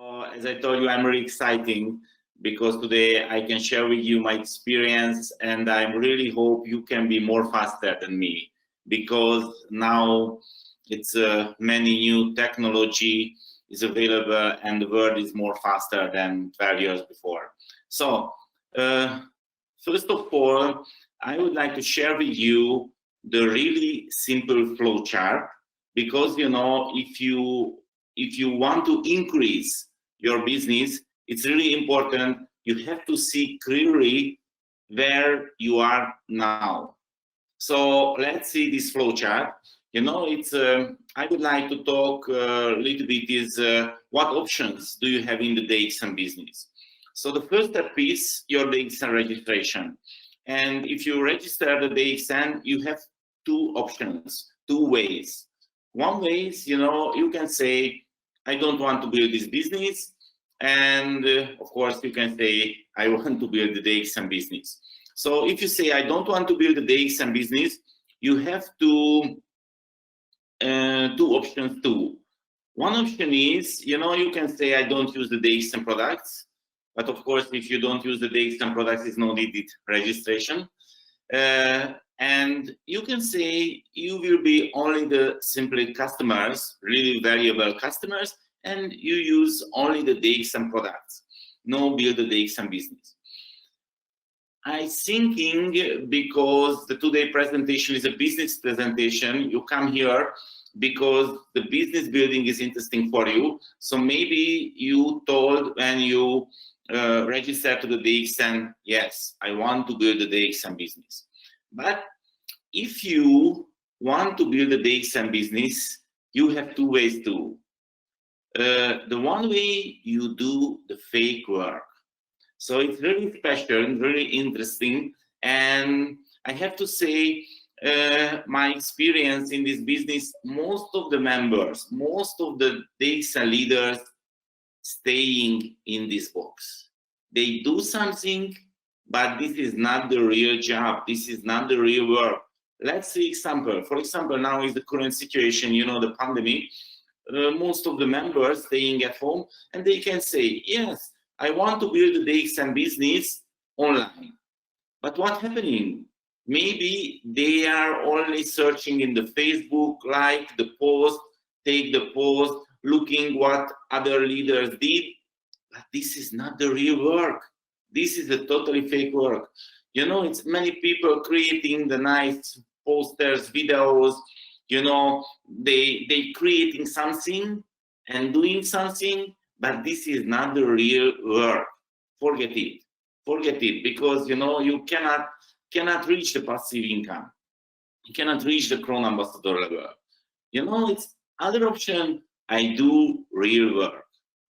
As I told you, I'm really exciting because today I can share with you my experience, and I really hope you can be more faster than me, because now it's many new technology is available and the world is more faster than 12 years before. So first of all, I would like to share with you the really simple flow chart, because if you want to increase your business, it's really important you have to see clearly where you are now. So let's see this flow chart. I would like to talk a little bit is what options do you have in the DXN business. So the first step is your DXN registration. And if you register the DXN, you have two options, two ways. One way is, you can say, I don't want to build this business. And of course, you can say, I want to build the DXN business. So if you say, I don't want to build the DXN business, you have two options too. One option is, you can say, I don't use the DXN products. But of course, if you don't use the DXN products, it's no needed registration. And you can say you will be only the simply customers, really valuable customers, and you use only the DXN products, no build the DXN business. I'm thinking, because the today presentation is a business presentation, you come here because the business building is interesting for you. So maybe you told when you register to the DXN, yes, I want to build the DXN business. But if you want to build a DXN business, you have two ways too. The one way, you do the fake work. So it's really special and really interesting. And I have to say, my experience in this business, most of the members, most of the DXN leaders staying in this box. They do something, but this is not the real job. This is not the real work. Let's see example. For example, now is the current situation, the pandemic. Most of the members staying at home, and they can say, yes, I want to build a DXN business online. But what's happening? Maybe they are only searching in the Facebook, like the post, take the post, looking what other leaders did. But this is not the real work. This is a totally fake work. It's many people creating the nice posters, videos, they creating something and doing something, but this is not the real work. Forget it, because you cannot reach the passive income. You cannot reach the Crown Ambassador level. It's other option. I do real work.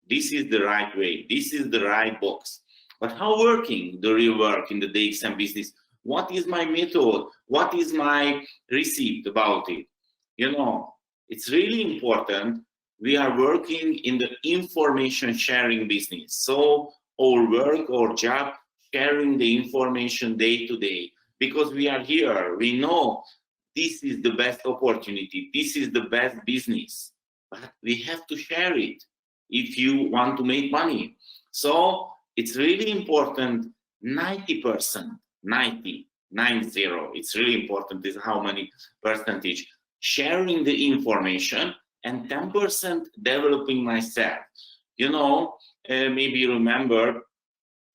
This is the right way. This is the right box. But how working the real work in the DXN business? What is my method? What is my receipt about it? It's really important. We are working in the information sharing business. So our work, our job, sharing the information day to day, because we are here. We know this is the best opportunity. This is the best business, but we have to share it if you want to make money. So it's really important. 90%, 90, it's really important is how many percentage sharing the information, and 10% developing myself. Maybe you remember,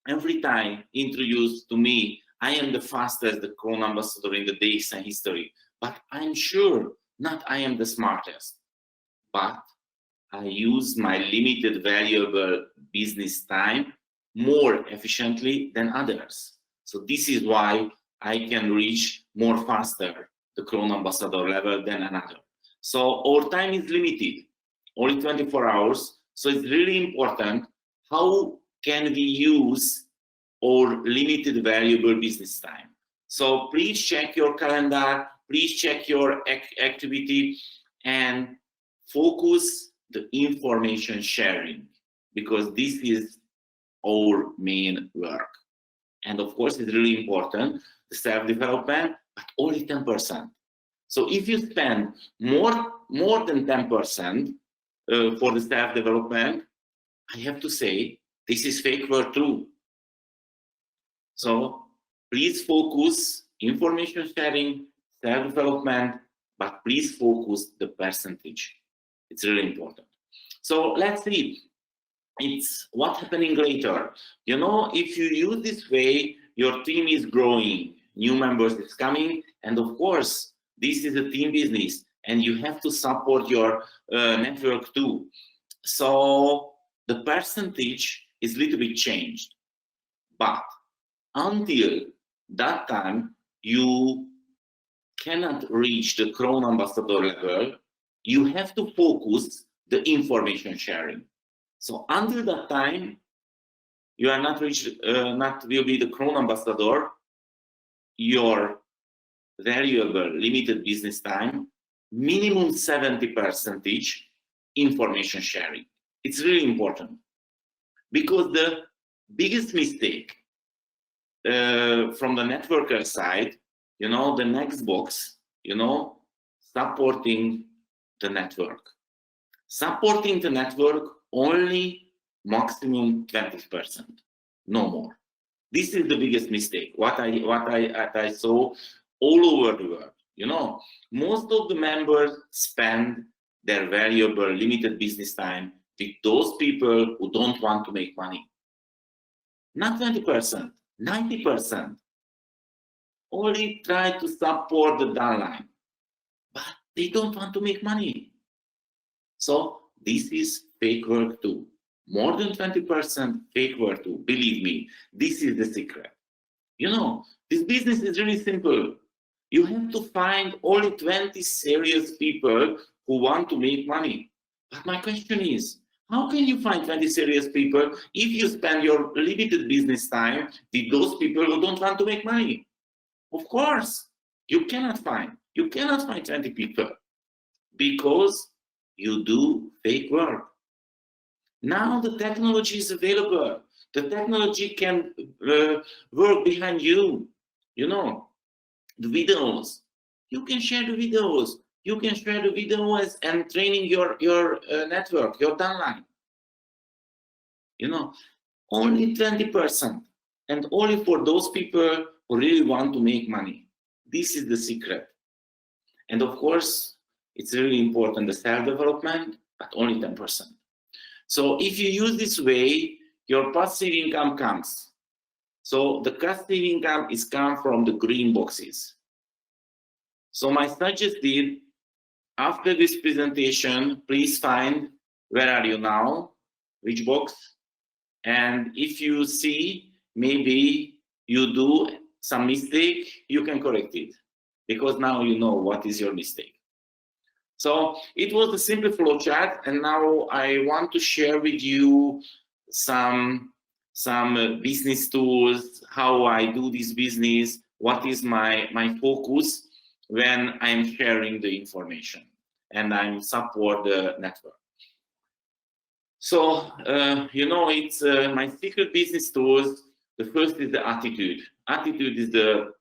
every time introduced to me, I am the fastest the Crown Ambassador in the DXN history, but I'm sure not I am the smartest, but I use my limited valuable business time more efficiently than others. So this is why I can reach more faster the Crown Ambassador level than another. So our time is limited, only 24 hours. So it's really important, how can we use our limited valuable business time? So please check your calendar, please check your activity, and focus the information sharing, because this is our main work. And of course, it's really important, the self-development, but only 10%. So if you spend more than 10% for the self-development, I have to say, this is fake work too. So please focus information sharing, self-development, but please focus the percentage. It's really important. So let's see. It's what's happening later. You know, if you use this way, your team is growing, new members is coming, and of course, this is a team business, and you have to support your network too. So the percentage is a little bit changed, but until that time, you cannot reach the Crown Ambassador level. You have to focus the information sharing. So until that time, you are not will be the Crown Ambassador. Your variable limited business time, minimum 70% information sharing. It's really important, because the biggest mistake from the networker side, you know, the next box, you know, supporting the network. Supporting the network only maximum 20%, no more. This is the biggest mistake. What I saw all over the world. You know, most of the members spend their valuable limited business time with those people who don't want to make money. Not 20%, 90%. Only try to support the downline, but they don't want to make money. So this is fake work too. More than 20% fake work too. Believe me, this is the secret. You know, this business is really simple. You have to find only 20 serious people who want to make money. But my question is, how can you find 20 serious people if you spend your limited business time with those people who don't want to make money? Of course, you cannot find 20 people, because you do fake work. Now the technology is available. The technology can work behind you. You know, the videos. You can share the videos. You can share the videos and training your network, your downline. You know, only 20%, and only for those people who really want to make money. This is the secret. And of course, it's really important, the self-development, but only 10%. So if you use this way, your passive income comes. So the passive income is come from the green boxes. So my suggested, after this presentation, please find where are you now, which box, and if you see maybe you do some mistake, you can correct it, because now you know what is your mistake. So it was a simple flow chart, and now I want to share with you some business tools, how I do this business, what is my focus when I'm sharing the information and I'm support the network. So you know, it's my secret business tools. The first is the attitude. Attitude is the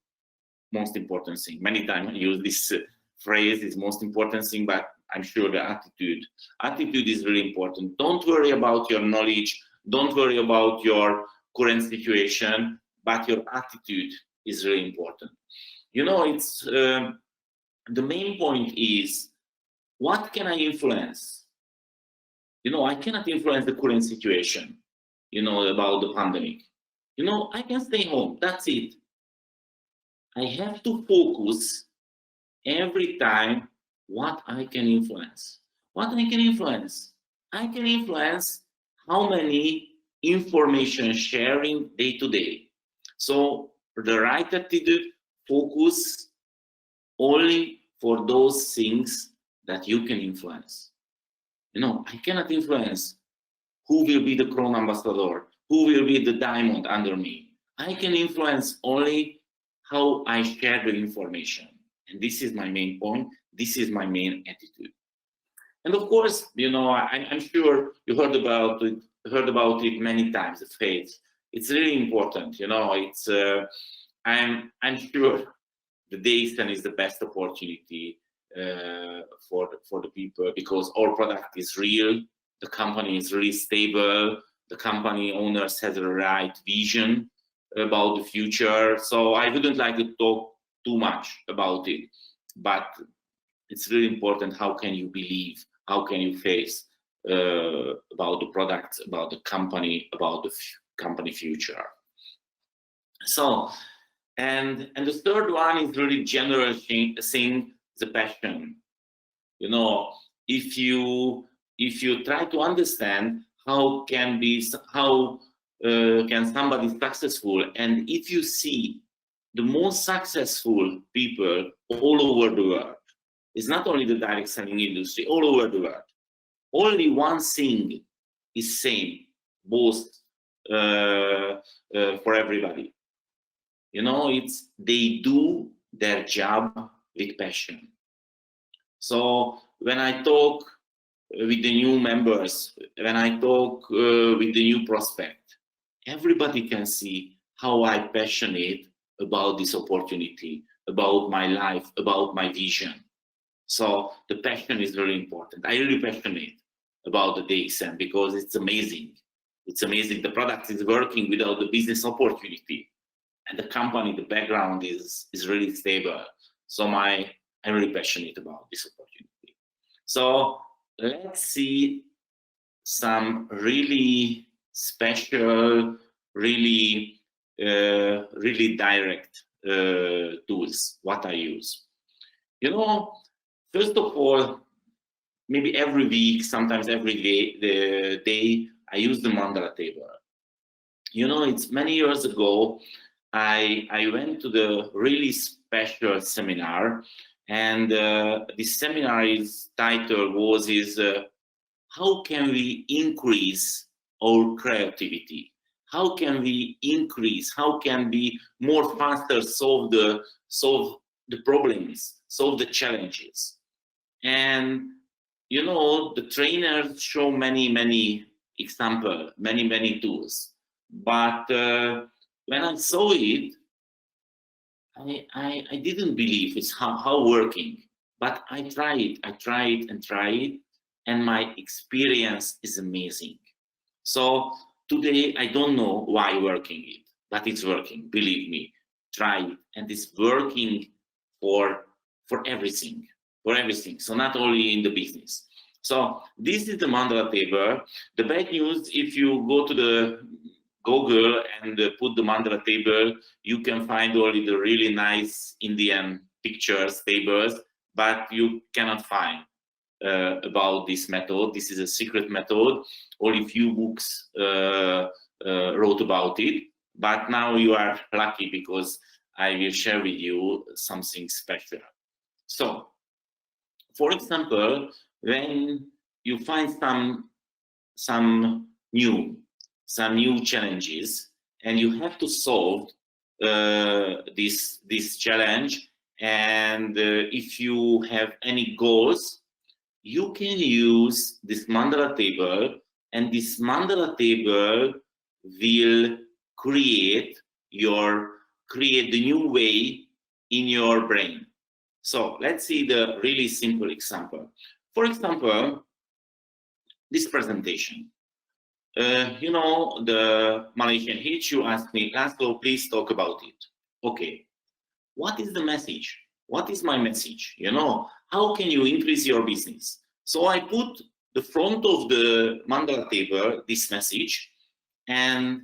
most important thing. Many times I use this phrase, is most important thing, but I'm sure the attitude is really important. Don't worry about your knowledge, don't worry about your current situation, but your attitude is really important. You know, it's the main point is, what can I influence? You know, I cannot influence the current situation, you know, about the pandemic. You know, I can stay home, that's it. I have to focus every time what I can influence. What I can influence? I can influence how many information sharing day to day. So the right attitude, focus only for those things that you can influence. You know, I cannot influence who will be the Crown Ambassador, who will be the diamond under me. I can influence only how I share the information. And this is my main point. This is my main attitude. And of course, you know, I'm sure you heard about it many times, the faith. It's really important, you know, it's, I'm sure the DXN is the best opportunity for the people, because our product is real, the company is really stable, the company owners has the right vision about the future. So I wouldn't like to talk too much about it, but it's really important. How can you believe? How can you face about the products, about the company, about the company future? So, and the third one is really general thing, the passion. You know, if you try to understand how can somebody successful, and if you see the most successful people all over the world, it's not only the direct selling industry, all over the world, only one thing is same, both for everybody. You know, it's they do their job with passion. So when I talk with the new members, when I talk with the new prospect, everybody can see how I'm passionate about this opportunity, about my life, about my vision. So the passion is very important. I'm really passionate about the DXN because it's amazing. It's amazing. The product is working without the business opportunity, and the company, the background is really stable. So I'm really passionate about this opportunity. So let's see some really special, really direct tools what I use. You know, first of all, maybe every week, sometimes every day, I use the mandala table. You know, it's many years ago, I went to the really special seminar, and this seminar's title was how can we increase our creativity? How can we increase? How can we more faster solve the problems, solve the challenges? And you know, the trainers show many examples, many tools, but when I saw it, I didn't believe it's how working, but I tried it, and my experience is amazing. So today I don't know why working it, but it's working. Believe me, try it, and it's working for everything, So not only in the business. So this is the mandala table. The bad news, if you go to the Google and put the mandala table, you can find only the really nice Indian pictures, tables, but you cannot find about this method. This is a secret method. Only few books wrote about it, but now you are lucky because I will share with you something special. So, for example, when you find some new challenges, and you have to solve this challenge, and if you have any goals, you can use this mandala table, and this mandala table will create the new way in your brain. So let's see the really simple example. For example, this presentation. You know, the Malaysian hitch, you asked me, László, please talk about it. Okay, what is the message? What is my message? You know, how can you increase your business? So I put the front of the mandala table, this message, and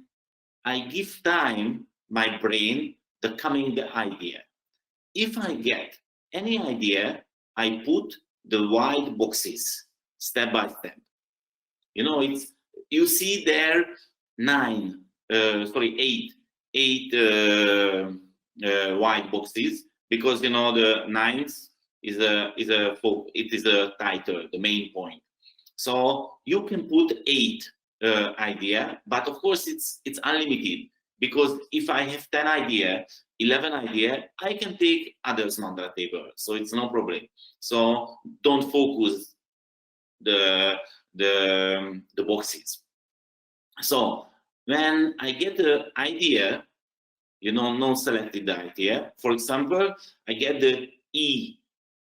I give time, my brain, the idea. If I get any idea, I put the white boxes step by step. You know, you see there eight white boxes, because you know the ninth is a title, the main point. So you can put 8 idea, but of course it's unlimited, because if I have 10 idea, 11 idea, I can take others mandala table, so it's no problem. So don't focus the boxes. So when I get the idea, you know, non-selected idea, for example, I get the E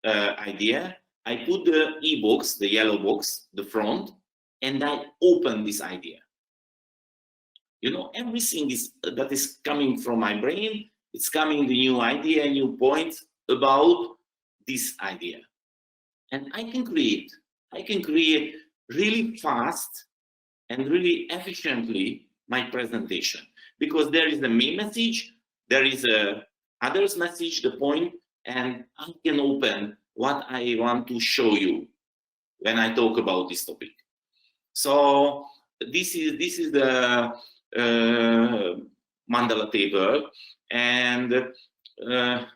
idea, I put the E box, the yellow box, the front, and I open this idea. You know, everything that is coming from my brain, it's coming the new idea, new points about this idea. And I can create really fast and really efficiently my presentation, because there is the main message, there is a others message, the point, and I can open what I want to show you when I talk about this topic. So this is the mandala table, and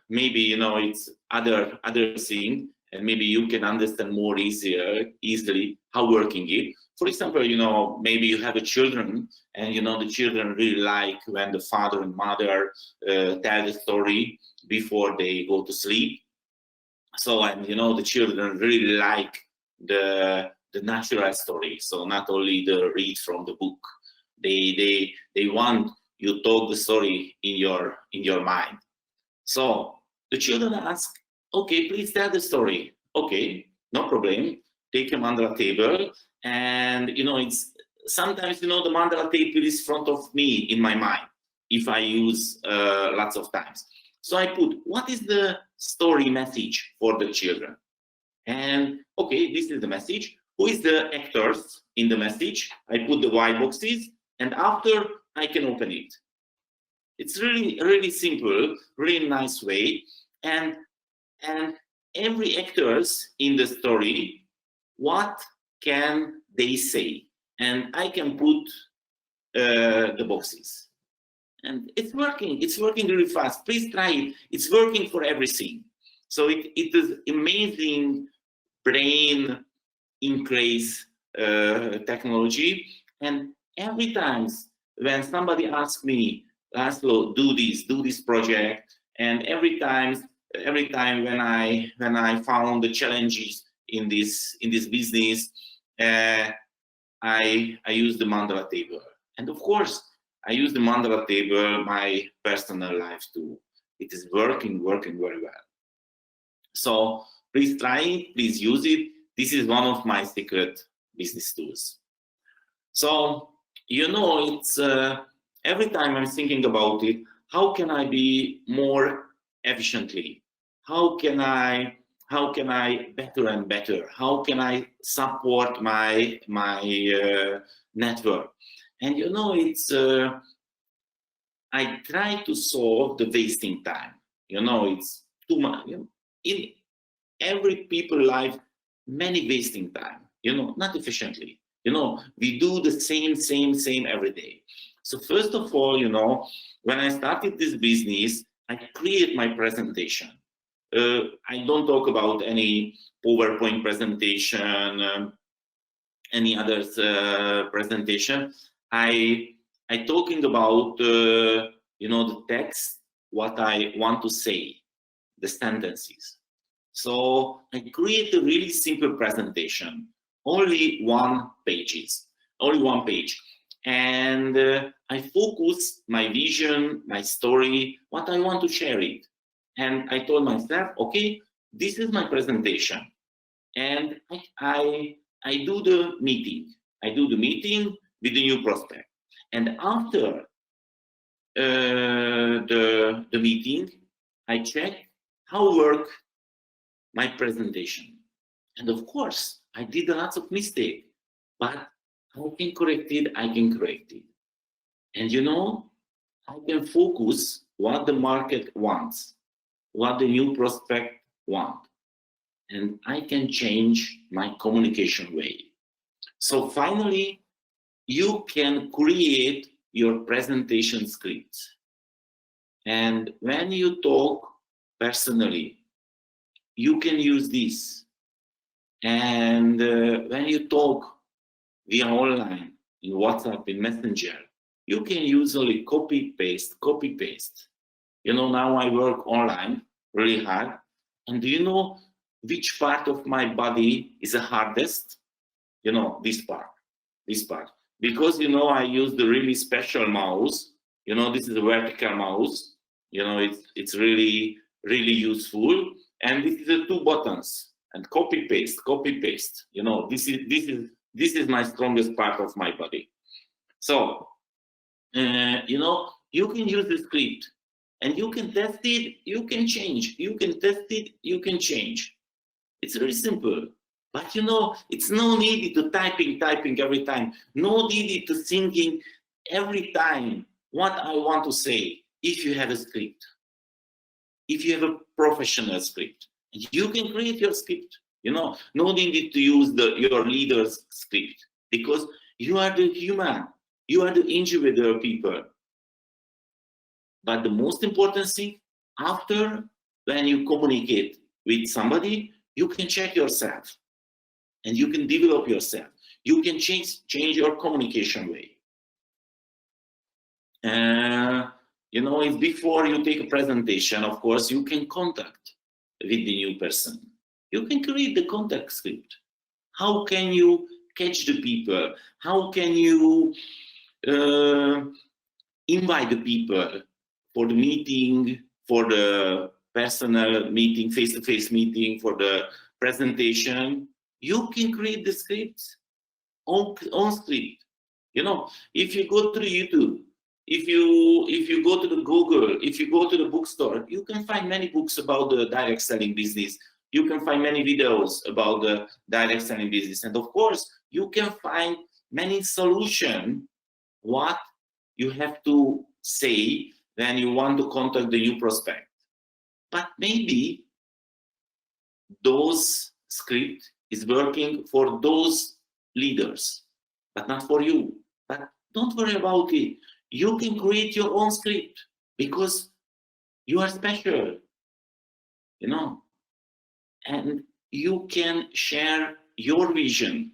maybe, you know, it's other thing, and maybe you can understand more easily how working it. For example, you know, maybe you have a children, and you know the children really like when the father and mother tell the story before they go to sleep. So, and you know, the children really like the natural story. So not only the read from the book, they want you talk the story in your mind. So the children ask, okay, please tell the story. Okay, no problem. Take a mandala table, and you know, it's sometimes, you know, the mandala table is front of me in my mind if I use lots of times. So I put, what is the story message for the children? And okay, this is the message. Who is the actors in the message? I put the white boxes, and after I can open it. It's really simple, really nice way, and every actors in the story, what can they say? And I can put the boxes. And it's working really fast. Please try it. It's working for everything. So it is amazing brain increase technology. And every time when somebody asks me, László, do this project, and every time when I found the challenges in this business, I use the mandala table. And of course, I use the mandala table my personal life too. It is working very well. So please try it, please use it. This is one of my secret business tools. So, you know, it's every time I'm thinking about it, how can I be more efficiently? How can I better and better? How can I support my network? And you know, it's I try to solve the wasting time. You know, it's too much. You know, in every people life, many wasting time. You know, not efficiently. You know, we do the same every day. So first of all, you know, when I started this business, I create my presentation. I don't talk about any PowerPoint presentation, any others presentation. I talking about you know, the text, what I want to say, the sentences. So I create a really simple presentation, only one page, and I focus my vision, my story, what I want to share it. And I told myself, okay, this is my presentation, and I do the meeting. I do the meeting with the new prospect, and after the meeting, I check how work my presentation. And of course, I did lots of mistakes, but I can correct it. And you know, I can focus what the market wants, what the new prospect want, and I can change my communication way. So finally, you can create your presentation scripts. And when you talk personally, you can use this. And when you talk via online, in WhatsApp, in Messenger, you can usually copy paste. You know, now I work online really hard. And do you know which part of my body is the hardest? You know, this part. Because, you know, I use the really special mouse. You know, this is a vertical mouse. You know, it's really useful. And this is the two buttons. And copy paste. You know, this is my strongest part of my body. So you know, you can use the script and you can test it, you can change, you can test it, you can change. It's very simple. But you know, it's no need to typing every time. No need to thinking every time what I want to say. If you have a script, if you have a professional script, you can create your script. You know, no need to use your leader's script, because you are the human, you are the individual people. But the most important thing, after when you communicate with somebody, you can check yourself and you can develop yourself. You can change your communication way. You know, if before you take a presentation, of course, you can contact with the new person. You can create the contact script. How can you catch the people? How can you invite the people for the meeting, for the personal meeting, face-to-face meeting, for the presentation? You can create the scripts on script. You know, if you go to the YouTube, if you go to the Google, if you go to the bookstore, you can find many books about the direct selling business. You can find many videos about the direct selling business. And of course, you can find many solutions what you have to say when you want to contact the new prospect. But maybe those script is working for those leaders, but not for you. But don't worry about it. You can create your own script because you are special, you know, and you can share your vision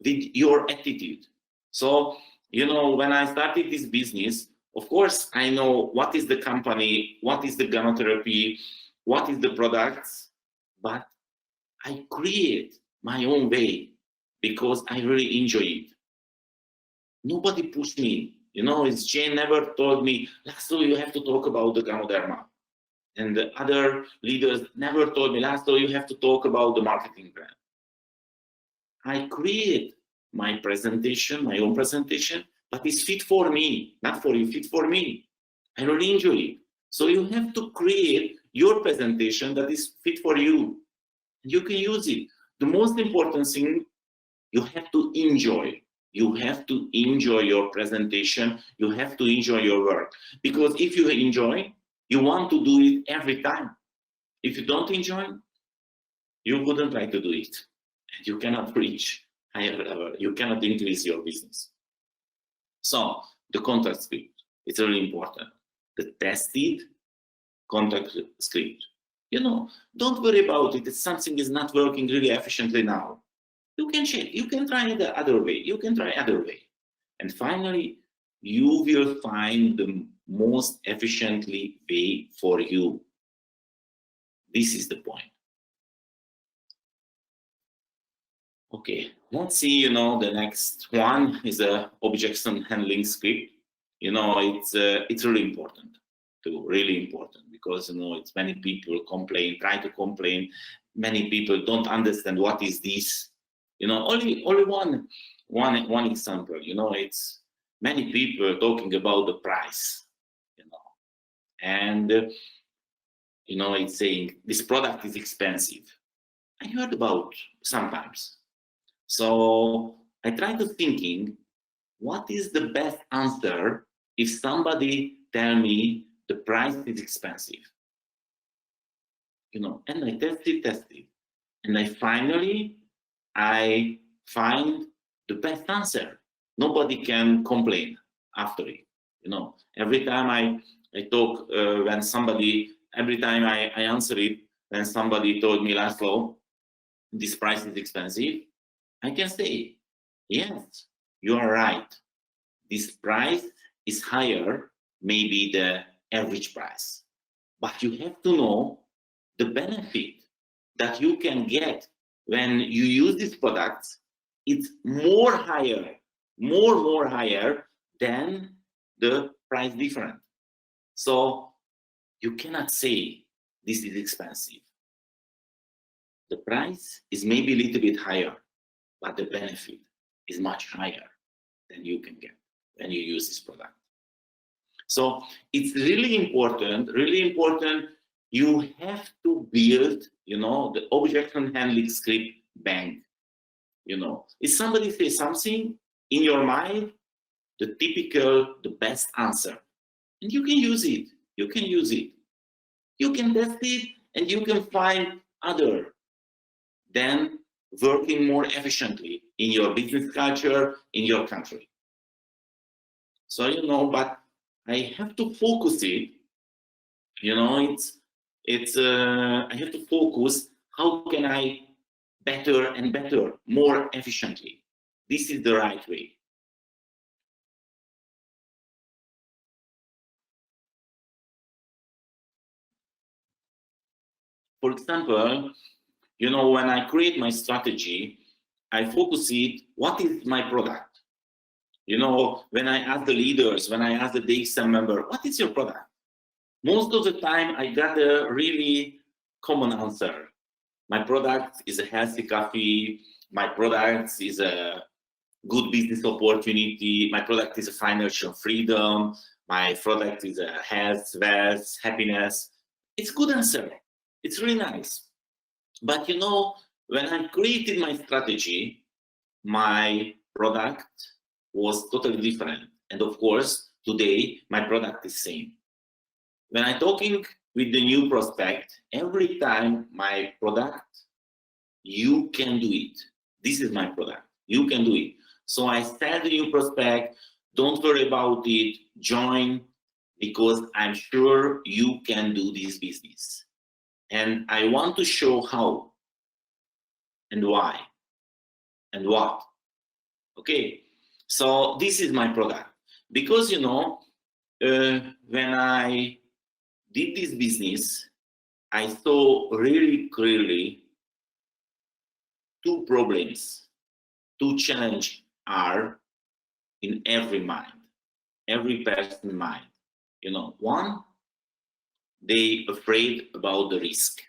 with your attitude. So, you know, when I started this business, of course, I know what is the company, what is the gynotherapy, what is the products, but I create my own way because I really enjoy it. Nobody pushed me. You know, it's Jane never told me, László, you have to talk about the Ganoderma. And the other leaders never told me, László, you have to talk about the marketing plan. I create my presentation, my own presentation, but it's fit for me, not for you, fit for me. I really enjoy it. So you have to create your presentation that is fit for you. You can use it. The most important thing, you have to enjoy. You have to enjoy your presentation. You have to enjoy your work. Because if you enjoy, you want to do it every time. If you don't enjoy, you wouldn't like to do it. And you cannot reach higher level. You cannot increase your business. So the contact script, it's really important. The tested contact script. You know, don't worry about it if something is not working really efficiently now. You can check, you can try the other way, you can try other way. And finally, you will find the most efficiently way for you. This is the point. Okay, let's see, you know, the next one is a objection handling script. You know, it's really important, because, you know, it's many people try to complain. Many people don't understand what is this. You know, only one example, you know, it's many people talking about the price, you know, and, you know, it's saying this product is expensive. I heard about sometimes. So I try to thinking, what is the best answer if somebody tell me the price is expensive? You know, and I tested, and I find the best answer. Nobody can complain after it. You know, every time I talk, when somebody, every time I answer it, when somebody told me, László, this price is expensive, I can say, yes, you are right. This price is higher, maybe the average price. But you have to know the benefit that you can get when you use these products. It's more higher than the price difference. So you cannot say this is expensive. The price is maybe a little bit higher, but the benefit is much higher than you can get. when you use this product. So it's really important, really important. You have to build, you know, the objection handling script bank. You know, if somebody says something in your mind, the typical, the best answer, and you can use it. You can use it. You can test it, and you can find other than working more efficiently in your business culture, in your country. So, you know, but I have to focus it, you know, I have to focus, how can I better and better, more efficiently? This is the right way. For example, you know, when I create my strategy, I focus it, what is my product? You know, when I ask the leaders, when I ask the DXN member, what is your product? Most of the time, I got a really common answer. My product is a healthy coffee. My product is a good business opportunity. My product is a financial freedom. My product is a health, wealth, happiness. It's a good answer. It's really nice. But you know, when I created my strategy, my product was totally different. And of course, today, my product is same. When I'm talking with the new prospect, every time my product, you can do it. This is my product. You can do it. So I tell the new prospect, don't worry about it, join, because I'm sure you can do this business. And I want to show how and why and what. Okay, so this is my product. Because, you know, when I did this business, I saw really clearly two problems, two challenges are in every mind, every person's mind. You know, one, they afraid about the risk.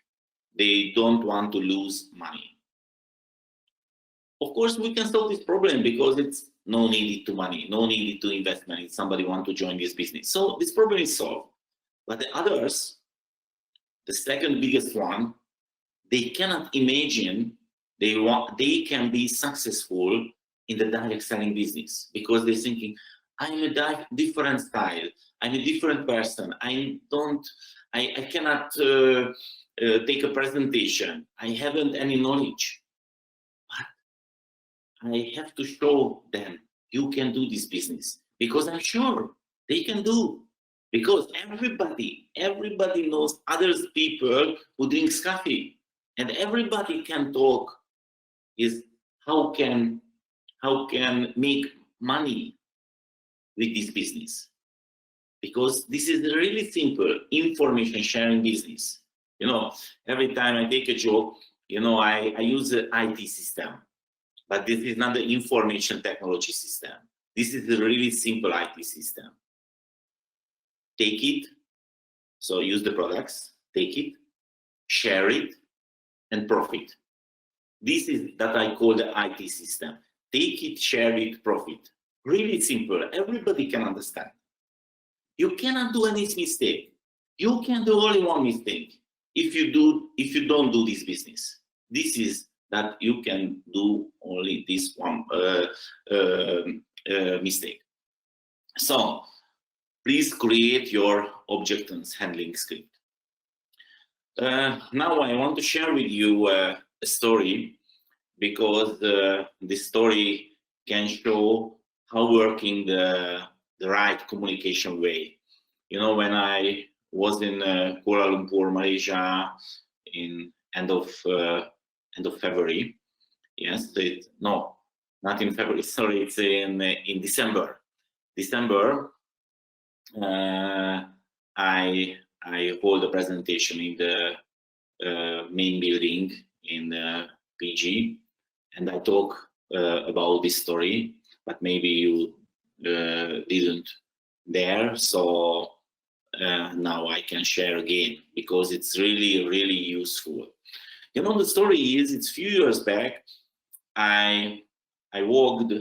They don't want to lose money. Of course, we can solve this problem because it's no need to money, no need to investment if somebody want to join this business. So this problem is solved. But the others, the second biggest one, they cannot imagine they can be successful in the direct selling business because they're thinking, I'm a different style, I'm a different person, I cannot take a presentation, I haven't any knowledge. But I have to show them you can do this business because I'm sure they can do. Because everybody knows other people who drink coffee, and everybody can talk is how can make money with this business. Because this is a really simple information sharing business. You know, every time I take a job, you know, I use the IT system, but this is not the information technology system. This is a really simple IT system. Take it, so use the products, take it, share it, and profit. This is that I call the IT system. Take it, share it, profit. Really simple, everybody can understand. You cannot do any mistake. You can do only one mistake if you don't do this business. This is that you can do only this one mistake. So please create your objections handling script. Now I want to share with you a story because this story can show how working the right communication way. You know, when I was in Kuala Lumpur, Malaysia, in end of February. Yes, no, not in February. Sorry, it's in December. I hold a presentation in the main building in PG, and I talk about this story, but maybe you didn't there, so now I can share again because it's really useful. You know, the story is, it's a few years back, I walked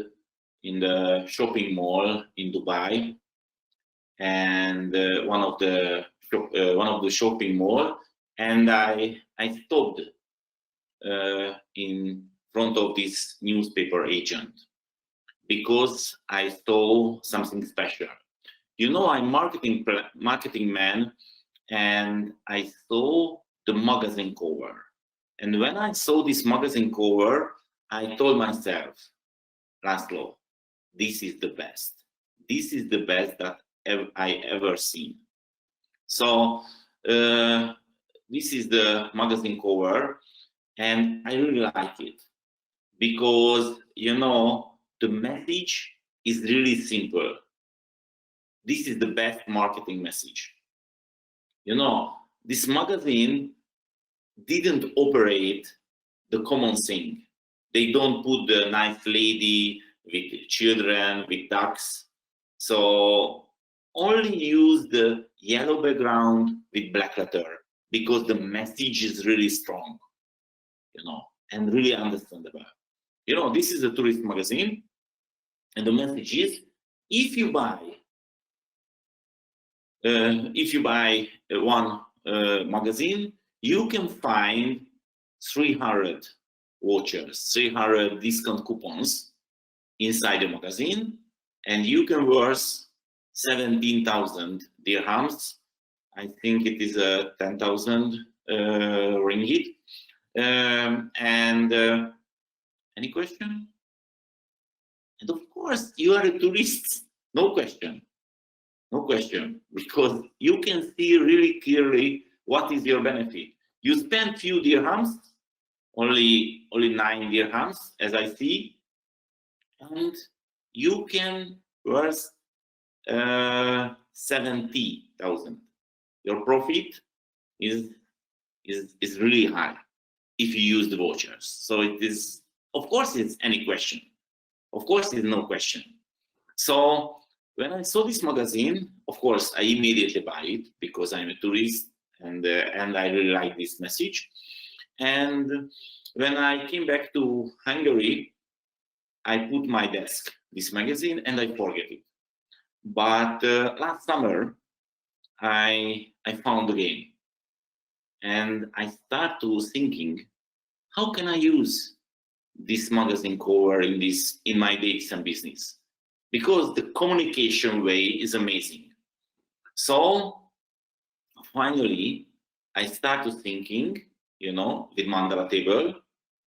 in the shopping mall in Dubai, and one of the shopping mall, and I stopped in front of this newspaper agent because I saw something special. You know, I'm marketing man, and I saw the magazine cover. And when I saw this magazine cover, I told myself, László, this is the best. This is the best that I ever seen. So this is the magazine cover, and I really like it because, you know, the message is really simple. This is the best marketing message. You know, this magazine didn't operate the common thing. They don't put the nice lady with children, with ducks. So only use the yellow background with black letter because the message is really strong, you know, and really understandable. You know, this is a tourist magazine, and the message is, if you buy one magazine, you can find 300 vouchers, 300 discount coupons inside the magazine, and you can worth 17,000 dirhams. I think it is 10,000 ringgit. Any question? And of course, you are a tourist. No question. No question, because you can see really clearly what is your benefit. You spend few dirhams, only 9 dirhams, as I see, and you can worth 70,000. Your profit is really high if you use the vouchers. So it is, of course, it's any question. Of course, it's no question. So when I saw this magazine, of course, I immediately buy it because I'm a tourist, and I really like this message. And when I came back to Hungary, I put my desk this magazine and I forget it. But last summer, I found the game, and I start to thinking, how can I use this magazine cover in my DXN business? Because the communication way is amazing. So finally, I started thinking, you know, with mandala table,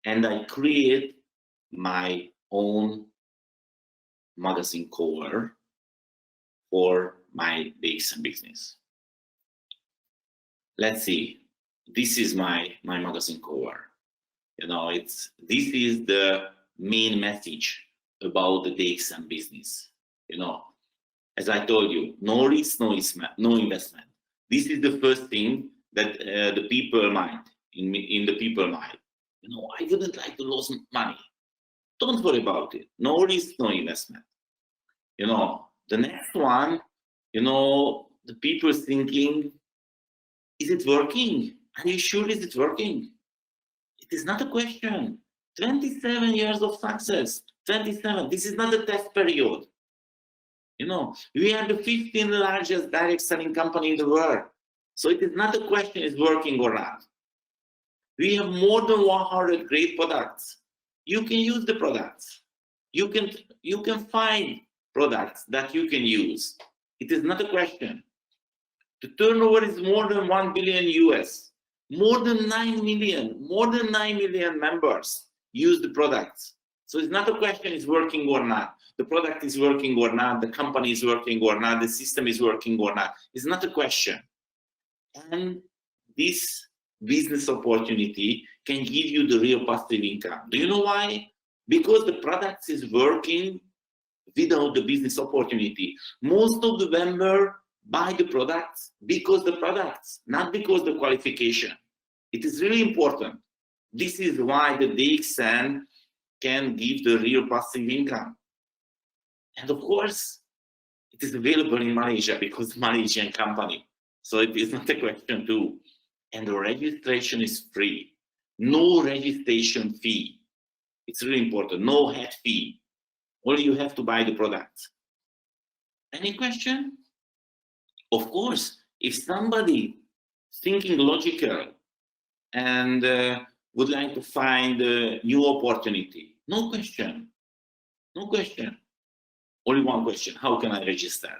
and I create my own magazine cover for my DXN business. Let's see. This is my magazine cover. You know, this is the main message about the DXN business. You know, as I told you, no risk, no investment. This is the first thing that the people mind, in the people mind. You know, I wouldn't like to lose money. Don't worry about it. No risk, no investment. You know, the next one, you know, the people thinking, is it working? Are you sure is it working? It is not a question. 27 years of success. 27. This is not a test period. You know, we are the 15th largest direct selling company in the world. So it is not a question is working or not. We have more than 100 great products. You can use the products. You can find products that you can use. It is not a question. The turnover is more than 1 billion US. More than 9 million members use the products. So it's not a question is working or not. The product is working or not. The company is working or not. The system is working or not. It's not a question. And this business opportunity can give you the real passive income. Do you know why? Because the product is working without the business opportunity. Most of the members buy the products because the products, not because the qualification. It is really important. This is why the DXN can give the real passive income. And of course, it is available in Malaysia because Malaysian company. So it is not a question too. And the registration is free. No registration fee. It's really important. No head fee. Only you have to buy the product. Any question? Of course, if somebody thinking logical and would like to find a new opportunity, no question, no question. Only one question: how can I register?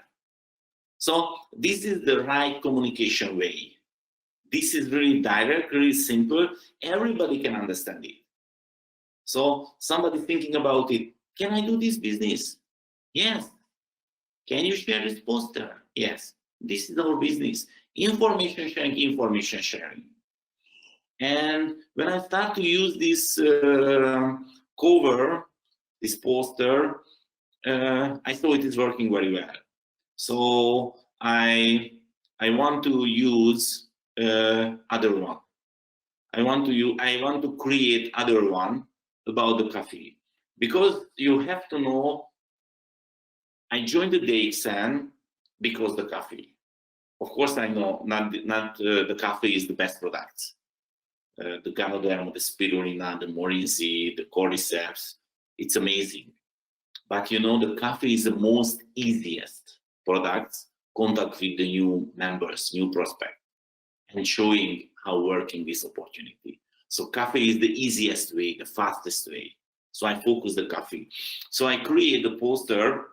So this is the right communication way. This is really direct, really simple. Everybody can understand it. So somebody thinking about it, can I do this business? Yes. Can you share this poster? Yes. This is our business. Information sharing, information sharing. And when I start to use this cover, this poster, I saw it is working very well. So I want to use other one. I want to create other one about the coffee, because you have to know. I joined the DXN because the coffee. Of course, I know not the coffee is the best product. The Ganoderma, the Spirulina, the Morinzi, the Cordyceps, it's amazing. But you know, the coffee is the most easiest product, contact with the new members, new prospect, and showing how working this opportunity. So coffee is the easiest way, the fastest way. So I focus the coffee. So I create the poster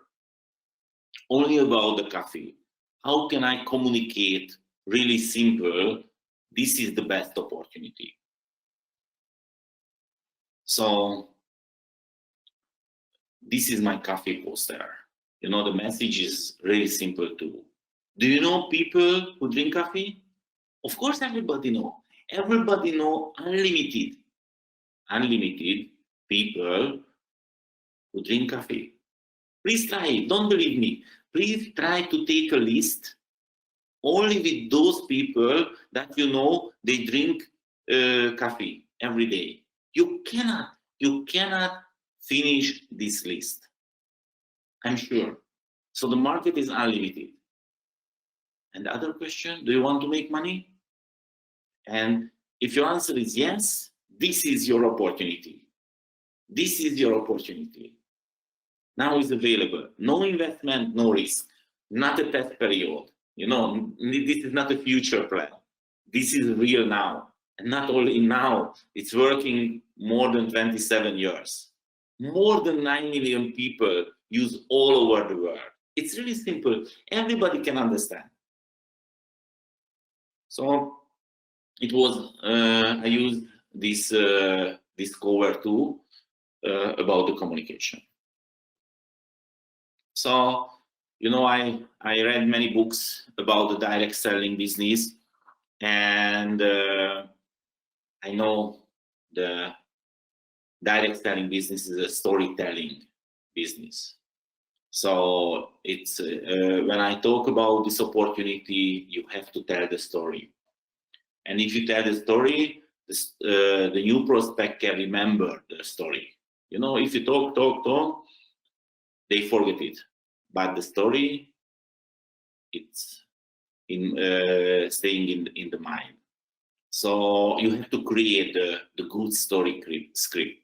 only about the coffee. How can I communicate really simple? This is the best opportunity. So this is my coffee poster. You know, the message is really simple too. Do you know people who drink coffee? Of course, everybody know. Everybody know unlimited people who drink coffee. Please try it. Don't believe me. Please try to take a list only with those people that you know they drink coffee every day. You cannot finish this list. I'm sure. So the market is unlimited. And the other question, do you want to make money? And if your answer is yes, this is your opportunity. This is your opportunity. Now is available. No investment, no risk. Not a test period. You know, this is not a future plan. This is real now. And not only now, it's working more than 27 years. More than 9 million people use all over the world. It's really simple. Everybody can understand. So it was, I used this, this cover too about the communication. So, you know, I read many books about the direct selling business, and I know the direct selling business is a storytelling business. So it's when I talk about this opportunity, you have to tell the story. And if you tell the story, the new prospect can remember the story. You know, if you talk, they forget it. But the story, it's staying in the mind. So you have to create the good story script.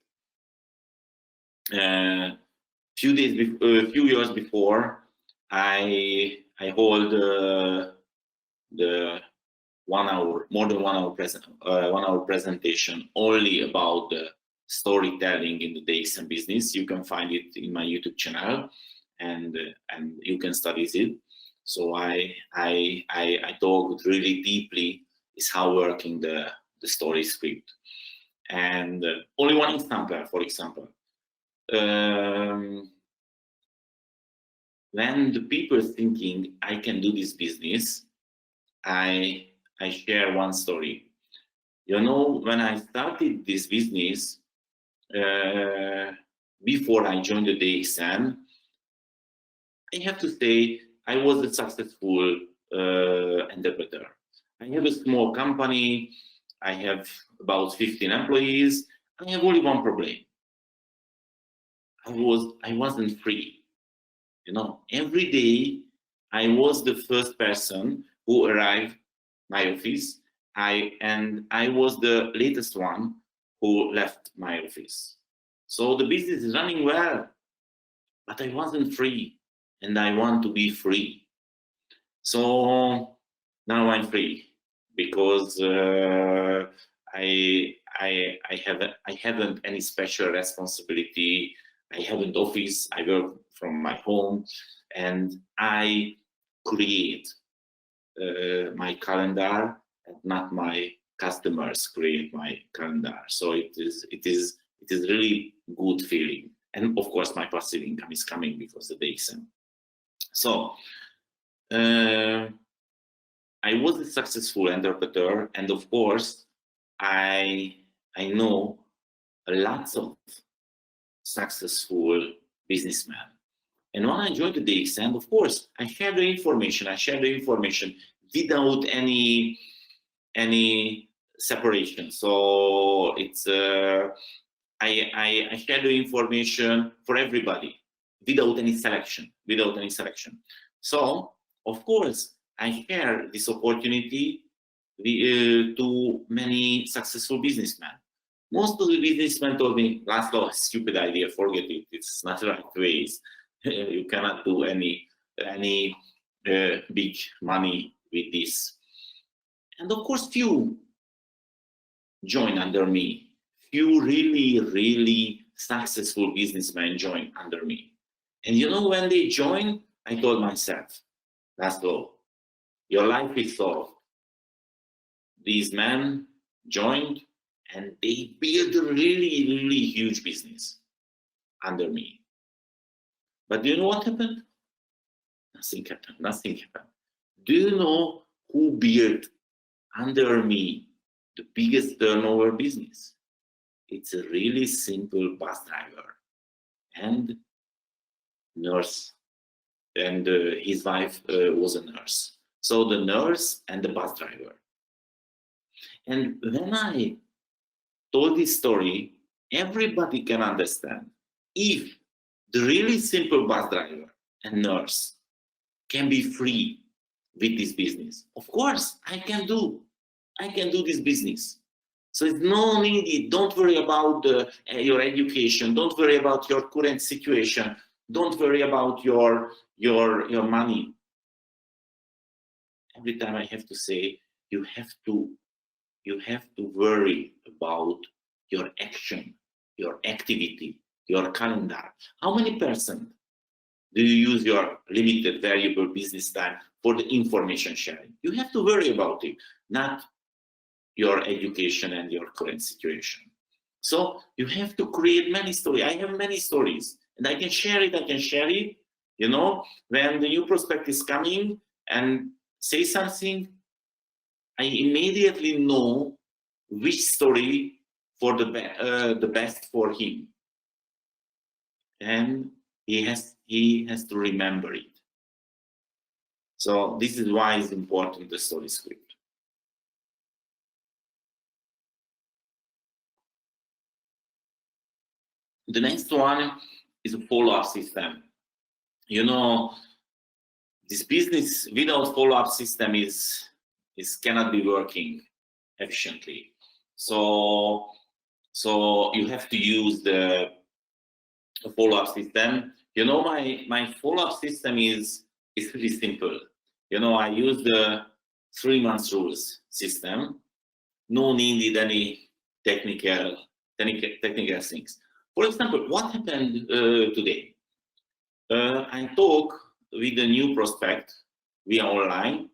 Few years before, I hold the more than 1 hour presentation only about the storytelling in the DXN business. You can find it in my YouTube channel, and you can study it. So I talked really deeply is how working the story script. And only one example, for example. When the people thinking I can do this business, I share one story. You know, when I started this business, before I joined the DXN, I have to say I was a successful interpreter. I have a small company. I have about 15 employees. I have only one problem. I wasn't free. You know, every day I was the first person who arrived my office. I was the latest one who left my office. So the business is running well, but I wasn't free, and I want to be free. So now I'm free because I haven't any special responsibility. I haven't office. I work from my home, and I create my calendar, and not my customers create my calendar. So it is really good feeling. And of course, my passive income is coming because of the DXN. So I was a successful entrepreneur, and of course, I know lots of successful businessmen. And when I joined the DXN, of course, I share the information. I share the information without any separation. So it's I share the information for everybody without any selection. So of course, I share this opportunity to many successful businessmen. Most of the businessmen told me, "László, stupid idea, forget it. It's not the right ways. You cannot do any big money with this." And of course, few join under me. Few really successful businessmen join under me. And you know, when they join, I told myself, "László, your life is solved." These men joined and they built a really huge business under me. But do you know what happened? Nothing happened. Do you know who built under me the biggest turnover business? It's a really simple bus driver and nurse. And his wife was a nurse. So the nurse and the bus driver. And when I told this story, everybody can understand. If the really simple bus driver and nurse can be free with this business, of course I can do this business. So it's no need. Don't worry about your education. Don't worry about your current situation. Don't worry about your money. Every time I have to say, you have to worry about your action, your activity, your calendar. How many percent do you use your limited variable business time for the information sharing? You have to worry about it, not your education and your current situation. So you have to create many stories. I have many stories, and I can share it. You know, when the new prospect is coming and say something, I immediately know which story for the best for him, and he has to remember it. So this is why it's important, the story script. The next one is a follow-up system. You know, this business without follow-up system is cannot be working efficiently. So you have to use the follow-up system. You know, my follow-up system is really simple. You know, I use the 3 months rules system. No needed any technical things. For example, what happened today? I talk with a new prospect via online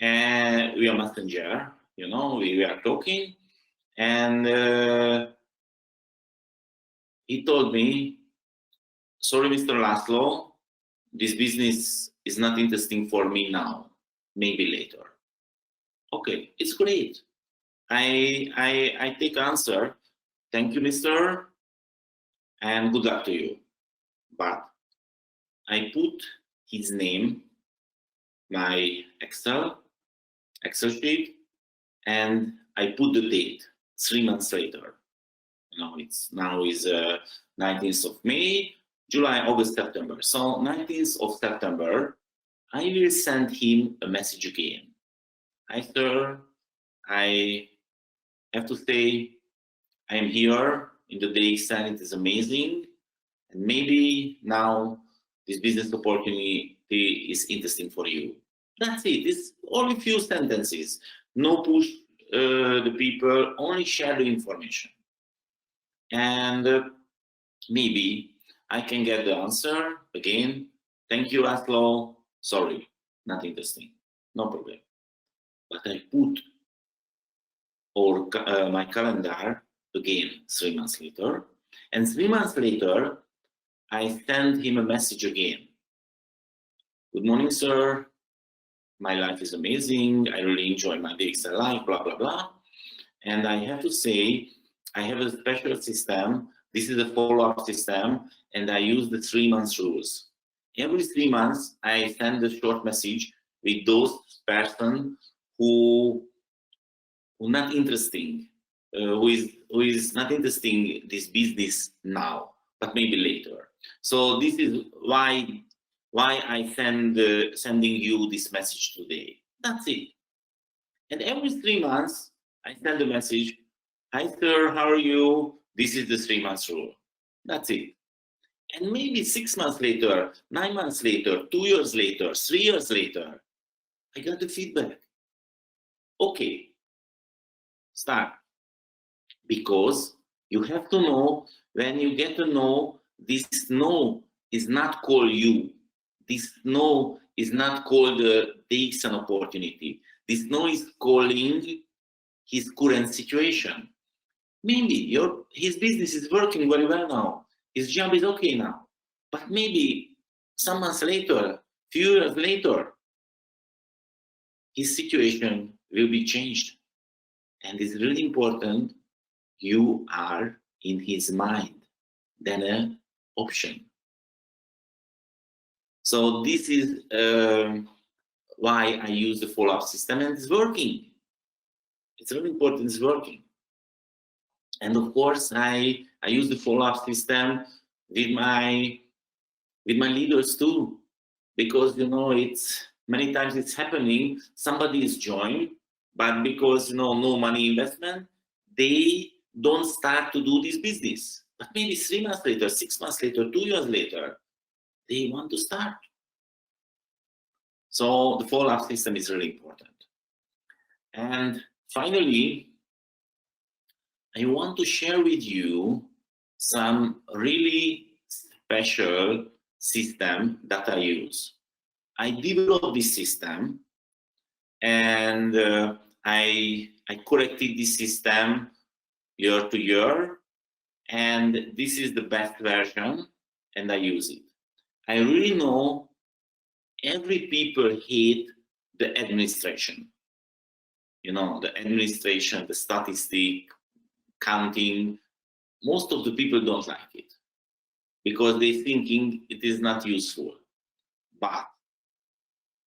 and via Messenger. You know, we are talking, and he told me, "Sorry, Mr. László, this business is not interesting for me now. Maybe later." Okay, it's great. I take answer. "Thank you, Mr. and good luck to you." But I put his name, my Excel sheet, and I put the date, 3 months later. You know, now is 19th of May, July, August, September. So 19th of September, I will send him a message again. "Hi, sir, I have to say I am here in the DXN. It is amazing. And maybe now this business opportunity is interesting for you. That's it. It's only a few sentences. No push the people, only share the information. And maybe I can get the answer again. Thank you, László. Sorry, not interesting. No problem. But I put my calendar again 3 months later. And 3 months later, I send him a message again. Good morning, sir. My life is amazing. I really enjoy my DXN life, blah, blah, blah. And I have to say, I have a special system. This is a follow-up system, and I use the 3 months rules. Every 3 months, I send a short message with those person who not interesting, who is not interesting this business now, but maybe later. So this is why I sending you this message today. That's it. And every 3 months, I send a message. Hi, sir, how are you? This is the 3 months rule. That's it. And maybe 6 months later, 9 months later, 2 years later, 3 years later, I got the feedback. Okay, start. Because you have to know, when you get to know, this no is not called you. This no is not called the DXN opportunity. This no is calling his current situation. Maybe his business is working very well now. His job is okay now. But maybe some months later, few years later, his situation will be changed. And it's really important you are in his mind than an option. So this is why I use the follow-up system, and it's working. It's really important, it's working. And of course, I use the follow-up system with my leaders too, because it's many times it's happening. Somebody is joined, but because no money investment, they don't start to do this business. But maybe 3 months later, 6 months later, 2 years later, they want to start. So the follow-up system is really important. And finally, I want to share with you some really special system that I use. I developed this system, and I corrected this system year to year, and this is the best version, and I use it. I really know every people hate the administration. The administration, the statistic, counting. Most of the people don't like it because they're thinking it is not useful. But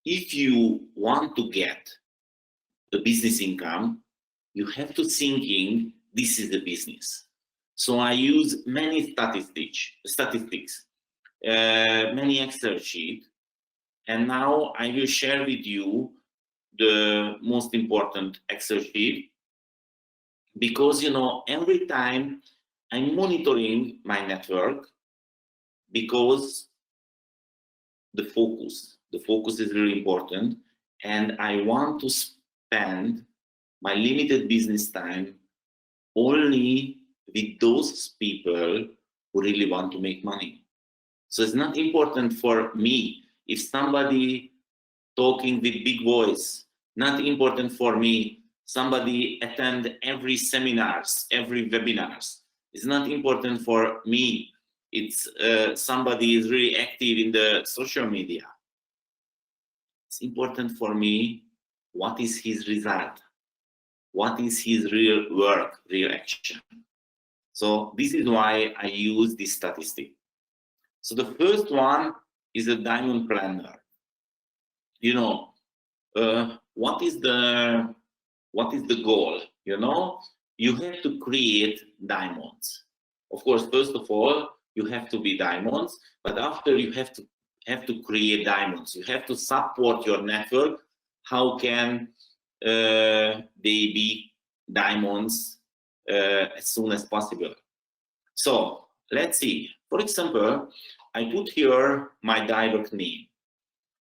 if you want to get the business income, you have to thinking this is the business. So I use many statistics, many Excel sheets, and now I will share with you the most important Excel sheet, because every time I'm monitoring my network, because the focus is really important, and I want to spend my limited business time only with those people who really want to make money. So it's not important for me if somebody talking with big voice, not important for me somebody attend every seminars, every webinars. It's not important for me it's somebody is really active in the social media. It's important for me what is his result, what is his real work, real action. So this is why I use this statistic. So the first one is a diamond planner. What is the goal? You have to create diamonds. Of course, first of all, you have to be diamonds, but after you have to create diamonds. You have to support your network. How can they be diamonds as soon as possible? So let's see. For example, I put here my direct name,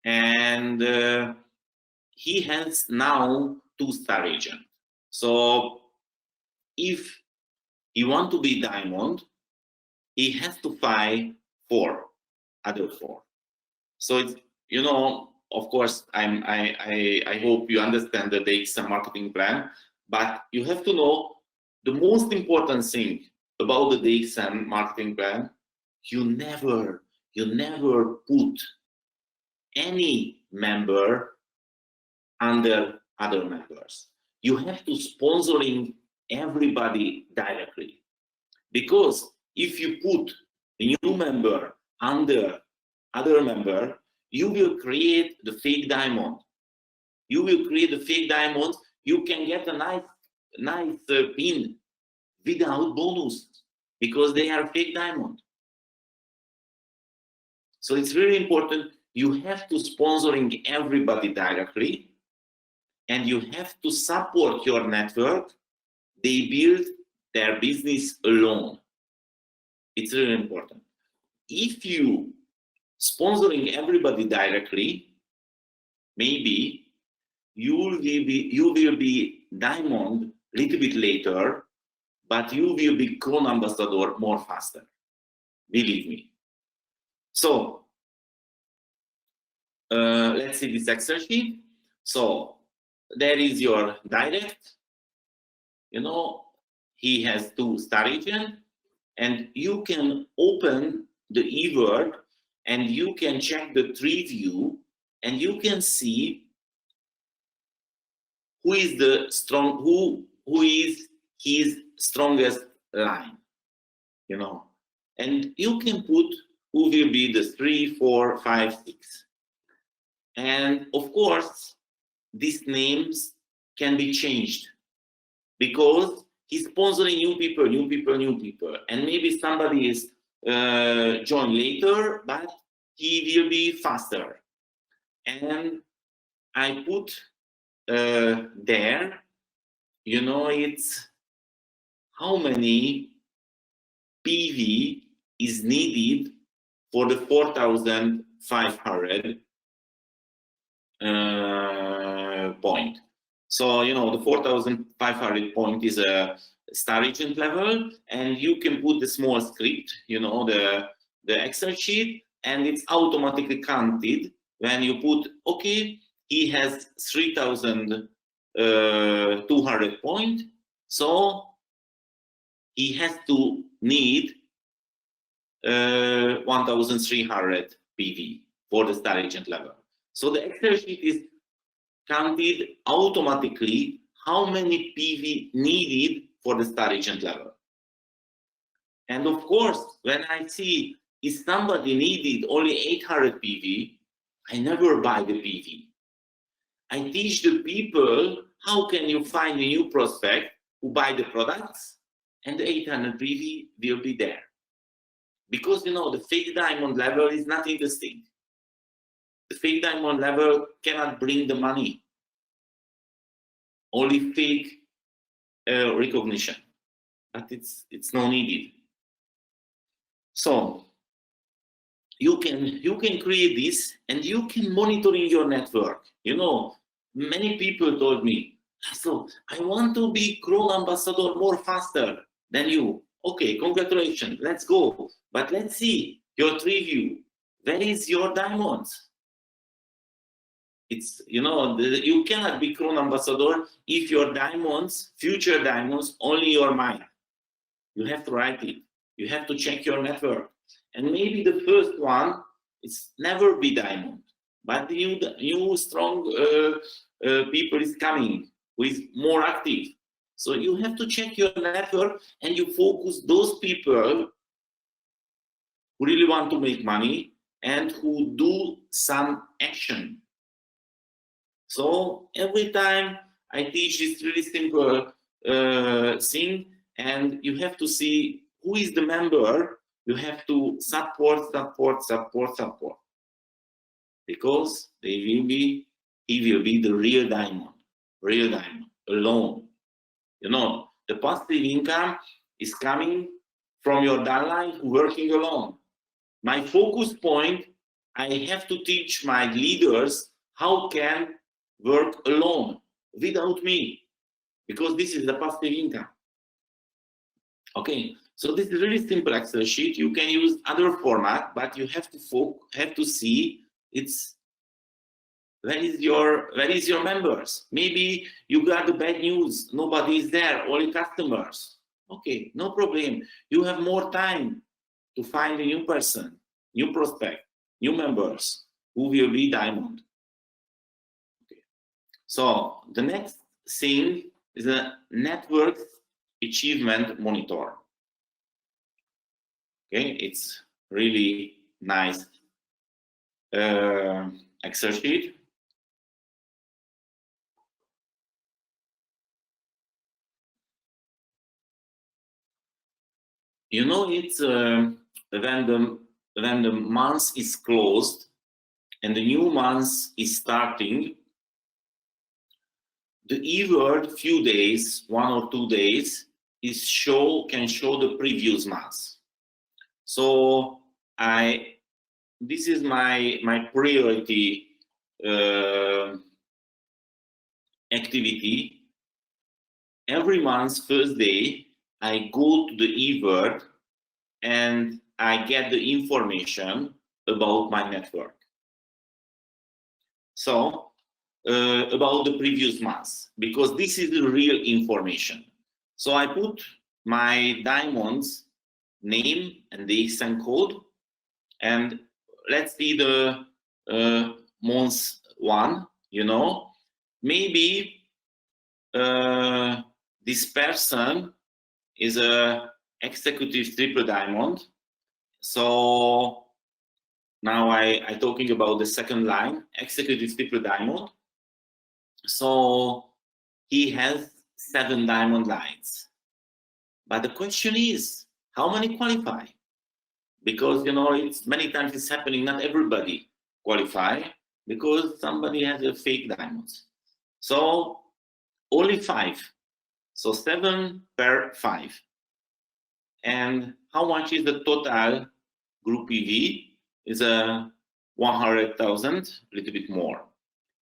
and he has now 2-star agent. So if he want to be diamond, he has to find 4 other 4. So it's, you know, of course, I hope you understand the DXN marketing plan, but you have to know the most important thing about the DXN marketing plan. You never put any member under other members. You have to sponsoring everybody directly, because if you put a new member under other member, you will create the fake diamond. You will create the fake diamond. You can get a nice pin without bonus because they are fake diamond. So it's really important. You have to sponsoring everybody directly, and you have to support your network. They build their business alone. It's really important. If you sponsoring everybody directly, maybe you will be diamond a little bit later, but you will be Crown Ambassador more faster. Believe me. So let's see this Excel sheet. So there is your direct. You know, he has 2-star agent, and you can open the eWord and you can check the tree view, and you can see who is the strong, who is his strongest line, you know, and you can put who will be the 3, 4, 5, 6, and of course these names can be changed because he's sponsoring new people, and maybe somebody is join later, but he will be faster. And I put there, you know, it's how many PV is needed for the 4,500 point. So, you know, the 4,500 point is a star agent level, and you can put the small script, you know, the Excel sheet, and it's automatically counted when you put, okay, he has 3,200 point, so he has to need 1,300 PV for the star agent level. So the Excel sheet is counted automatically how many PV needed for the star agent level. And of course, when I see if somebody needed only 800 PV, I never buy the PV. I teach the people how can you find a new prospect who buy the products, and the 800 PV will be there. Because, you know, the fake diamond level is not interesting. The fake diamond level cannot bring the money. Only fake recognition, but it's no needed. So you can create this, and you can monitoring your network. You know, many people told me, so I want to be Crown Ambassador more faster than you. Okay, congratulations, let's go. But let's see your tree view. Where is your diamonds? It's, you know, you cannot be Crown Ambassador if your diamonds, future diamonds, only your mind. You have to write it. You have to check your network. And maybe the first one is never be diamond, but the new strong people is coming who is more active. So you have to check your network, and you focus those people who really want to make money and who do some action. So every time I teach this really simple thing, and you have to see who is the member. You have to support, because he will be the real diamond alone. You know, the passive income is coming from your downline working alone. My focus point, I have to teach my leaders how can work alone without me, because this is the passive income. Okay, so this is a really simple Excel sheet. You can use other format, but you have to see it's where is your members. Maybe you got the bad news, nobody is there, only customers. Okay, no problem. You have more time to find a new person, new prospect, new members who will be diamond. Okay. So the next thing is a network achievement monitor. Okay, it's really nice Excel sheet. You know, it's when the month is closed and the new month is starting, the e-word few days, 1 or 2 days, can show the previous month. So this is my priority activity. Every month, first day, I go to the e-word and I get the information about my network. So about the previous month, because this is the real information. So I put my diamonds name and the DXN code, and let's see the month 1. You know, maybe this person is a executive triple diamond. So now I talking about the second line, executive triple diamond. So he has 7 diamond lines. But the question is, how many qualify? Because, you know, it's many times it's happening, not everybody qualify because somebody has a fake diamonds. So only 5. So 7 per 5. And how much is the total group PV? Is a 100,000, a little bit more.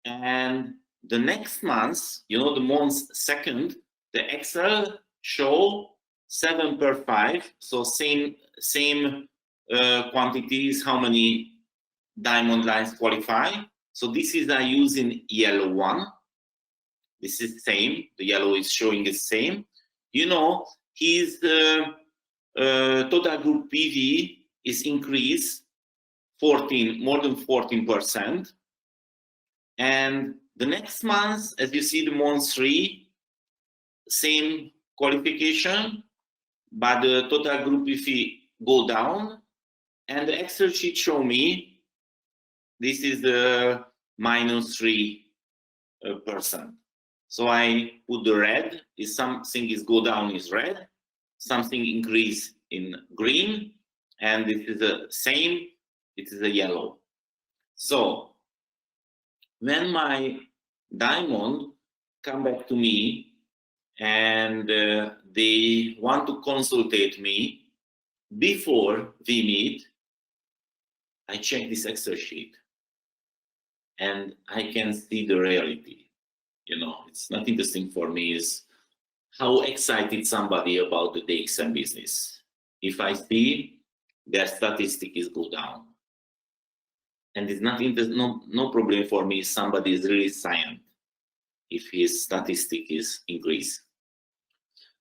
And the next month, you know, the month second, the Excel show 7 per 5. So same quantities, how many diamond lines qualify. So this is I use in yellow one. This is same. The yellow is showing the same. You know, his total group PV is increased more than 14%. And the next month, as you see, the month 3, same qualification, but the total group PV go down. And the Excel sheet show me this is the -3%. So I put the red, is something is go down is red, something increase in green, and this is the same, it is a yellow. So when my diamond come back to me and they want to consultate me before we meet, I check this Excel sheet and I can see the reality. You know, it's not interesting for me is how excited somebody about the DXN business. If I see their statistic is go down, and it's not no problem for me if somebody is really silent if his statistic is increased.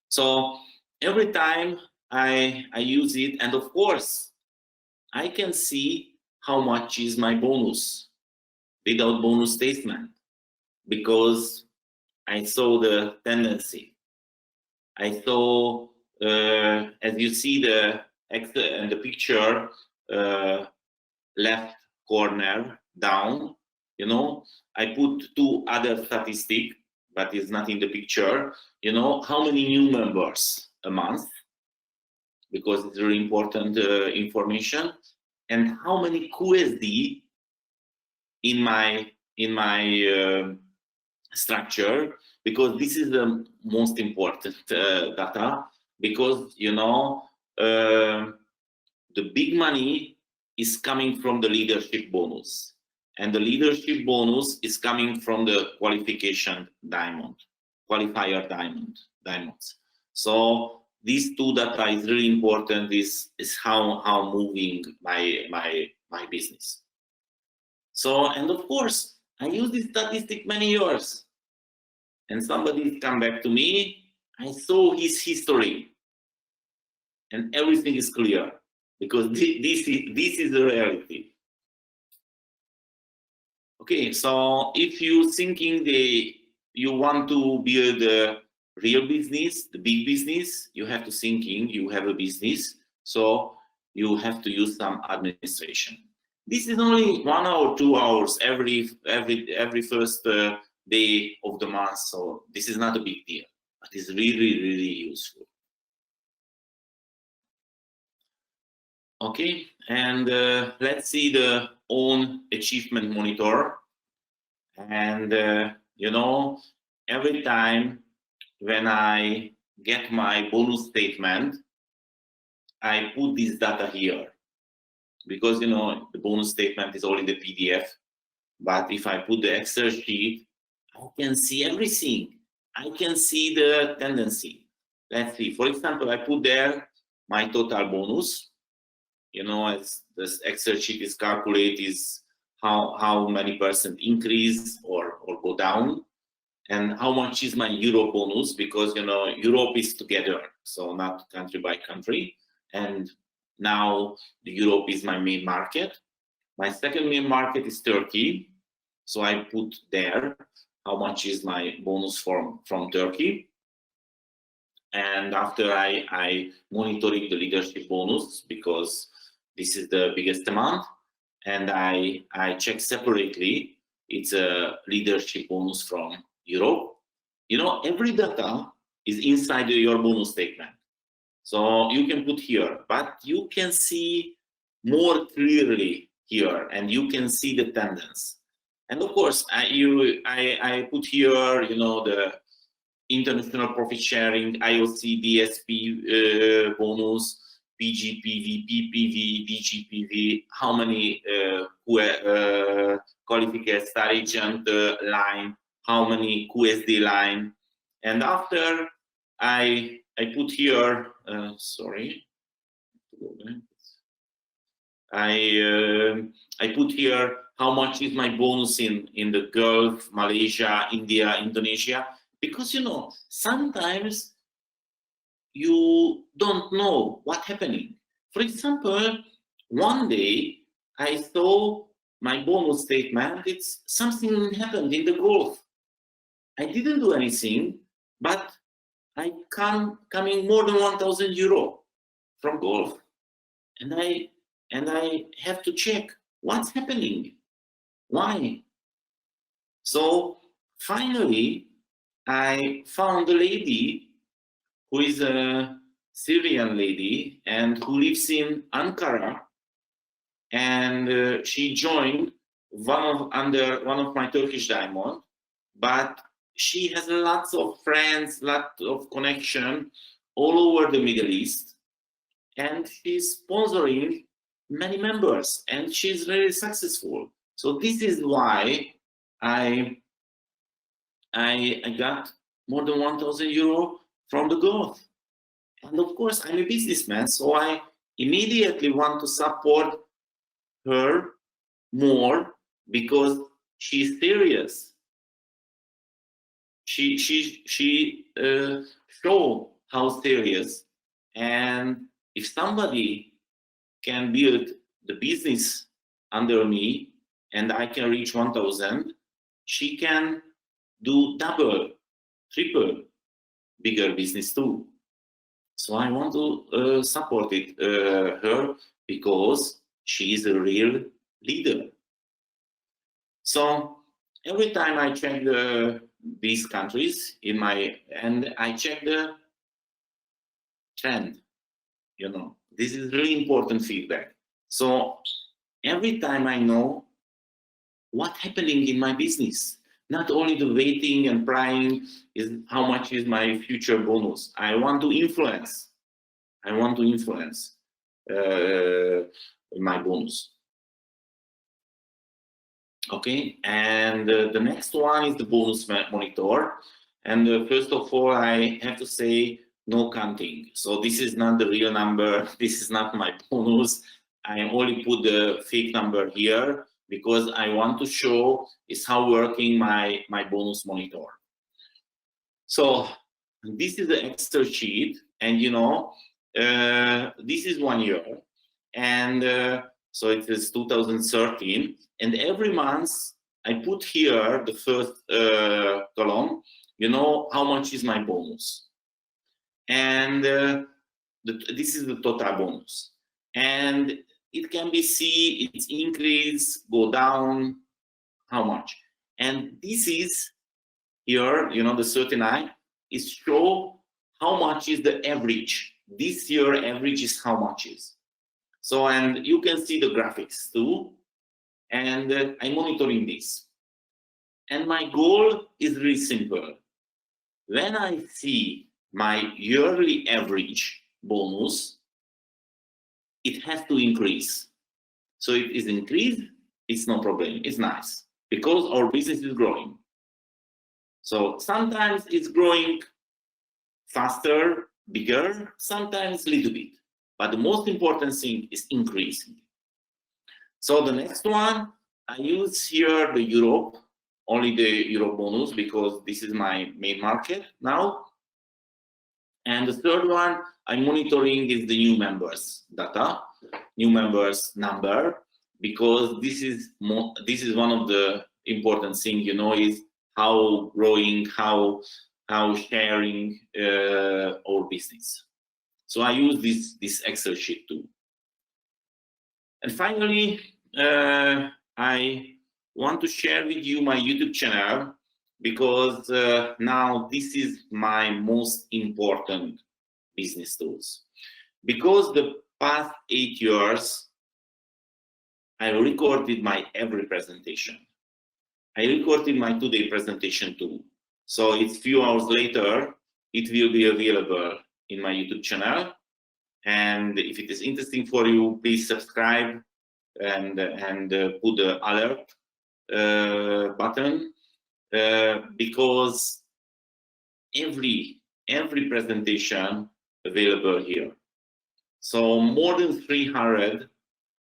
So every time I use it, and of course I can see how much is my bonus without bonus statement, because I saw the tendency. I saw, as you see the in the picture, left corner down, you know, I put 2 other statistics, but it's not in the picture. You know, how many new members a month, because it's very important information, and how many QSD in my structure, because this is the most important data, because, you know, the big money is coming from the leadership bonus, and the leadership bonus is coming from the qualification qualifier diamonds. So these two data is really important. Is how moving my business. So, and of course, I use this statistic many years, and somebody come back to me. I saw his history, and everything is clear, because this is the reality. Okay, so if you thinking you want to build a real business, the big business, you have to thinking you have a business, so you have to use some administration. This is only 1 hour, 2 hours every first day of the month, so this is not a big deal, but it's really useful. Okay, and let's see the own achievement monitor. And you know, every time when I get my bonus statement, I put this data here, because you know the bonus statement is only the PDF. But if I put the Excel sheet, I can see everything. I can see the tendency. Let's see. For example, I put there my total bonus. You know, as this Excel sheet is calculated, is how many % increase or go down, and how much is my Euro bonus, because you know Europe is together, so not country by country. And now the Europe is my main market. My second main market is Turkey, so I put there how much is my bonus from Turkey. And after I monitoring the leadership bonus, because this is the biggest amount, and I check separately, it's a leadership bonus from Europe. You know, every data is inside your bonus statement, so you can put here, but you can see more clearly here, and you can see the tendency. And of course, I put here, you know, the international profit sharing, IOC, DSP bonus, PGPV, PPV, DGPV, how many qualified star agent line, how many QSD line. And after I put here, sorry, I put here how much is my bonus in the Gulf, Malaysia, India, Indonesia, because you know sometimes you don't know what's happening. For example, one day I saw my bonus statement. It's something happened in the Gulf. I didn't do anything, but I coming more than 1,000 euro from Gulf, and I have to check what's happening, why. So finally, I found a lady who is a Syrian lady and who lives in Ankara, and she joined under one of my Turkish diamond, but she has lots of friends, lots of connection all over the Middle East, and she's sponsoring many members, and she's very successful. So this is why I got more than 1,000 euro from the Gulf. And of course, I'm a businessman, so I immediately want to support her more because she's serious. She show how serious, and if somebody can build the business under me and I can reach 1,000, she can do double, triple bigger business too. So I want to support her because she is a real leader. So every time I check these countries and I check the trend, you know, this is really important feedback. So every time I know what's happening in my business, not only the waiting and prying is how much is my future bonus. I want to influence. I want to influence my bonus. Okay, and the next one is the bonus monitor. And first of all, I have to say no counting. So this is not the real number. This is not my bonus. I only put the fake number here because I want to show is how working my bonus monitor. So this is the Excel sheet, and you know, this is 1 year, and so it is 2013, and every month I put here the first column, you know, how much is my bonus, and this is the total bonus, and it can be see its increase, go down, how much, and this is here, you know, the 39 is show how much is the average. This year average is how much is. So, and you can see the graphics too, and I'm monitoring this. And my goal is really simple. When I see my yearly average bonus, it has to increase. So if it is increased, it's no problem, it's nice, because our business is growing. So sometimes it's growing faster, bigger, sometimes a little bit. But the most important thing is increasing. So the next one, I use here the Europe, only the Euro bonus, because this is my main market now. And the third one I'm monitoring is the new members data, new members number, because this is one of the important things, you know, is how growing, how sharing our business. So I use this Excel sheet too. And finally, I want to share with you my YouTube channel, because now this is my most important business tools. Because the past 8 years, I recorded my every presentation. I recorded my today presentation too. So it's few hours later, it will be available in my YouTube channel. And if it is interesting for you, please subscribe and put the alert button, because every presentation available here. So more than 300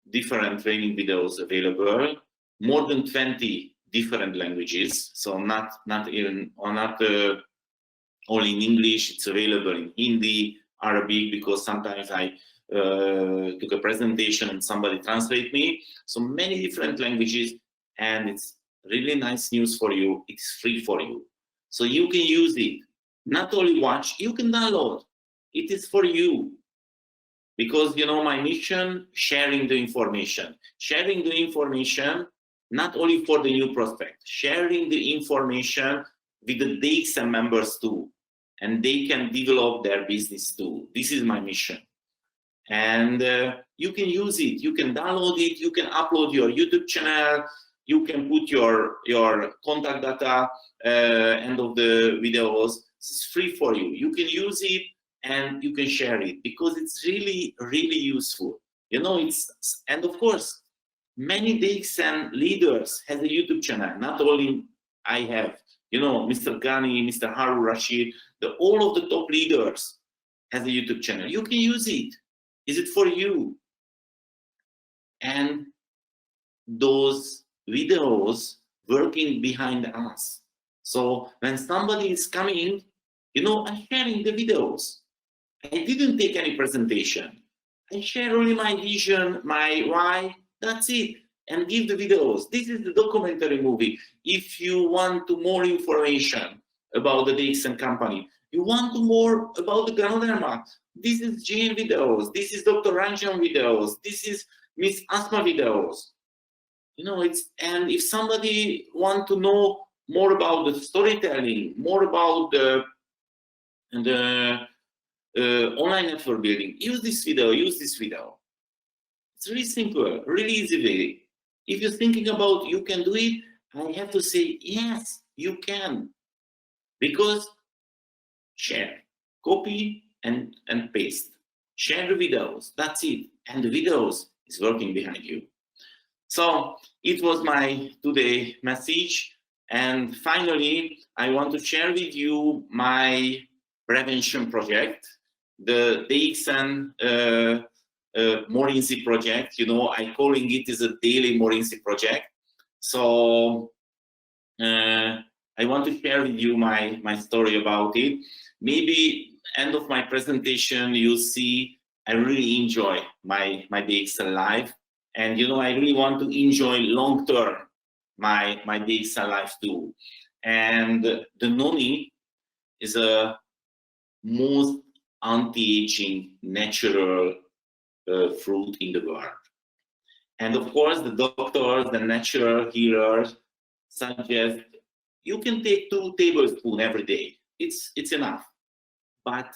different training videos available, more than 20 different languages. So not only in English, it's available in Hindi, Arabic, because sometimes I took a presentation and somebody translate me. So many different languages, and it's really nice news for you. It's free for you. So you can use it. Not only watch, you can download. It is for you. Because, you know, my mission, sharing the information. Sharing the information, not only for the new prospect, sharing the information with the DXN members too. And they can develop their business too. This is my mission. And you can use it, you can download it, you can upload your YouTube channel, you can put your contact data end of the videos. It's free for you. You can use it and you can share it, because it's really, really useful. You know, and of course, many DXN leaders have a YouTube channel, not only I have. You know, Mr. Ghani, Mr. Harun Rashid, all of the top leaders has a YouTube channel. You can use it. Is it for you? And those videos working behind us. So when somebody is coming, you know, I'm sharing the videos. I didn't take any presentation. I share only my vision, my why, that's it. And give the videos. This is the documentary movie. If you want more information about the DXN company, you want more about the Ganoderma, this is GM videos, this is Dr. Ranjan videos, this is Miss Asma videos. You know, and if somebody want to know more about the storytelling, more about the online network building, use this video, use this video. It's really simple, really easy way. If you're thinking about you can do it, I have to say, yes, you can. Because share, copy and paste. share the videos, that's it. And the videos is working behind you. So it was my today message. And finally, I want to share with you my prevention project, the DXN Morinci project. You know, I'm calling it as a daily Morinci project. So I want to share with you my story about it. Maybe end of my presentation, you see I really enjoy my DXN life. And you know, I really want to enjoy long term my DXN life too. And the noni is a most anti-aging natural fruit in the world. And of course, the doctors, the natural healers suggest you can take 2 tablespoons every day. It's enough. But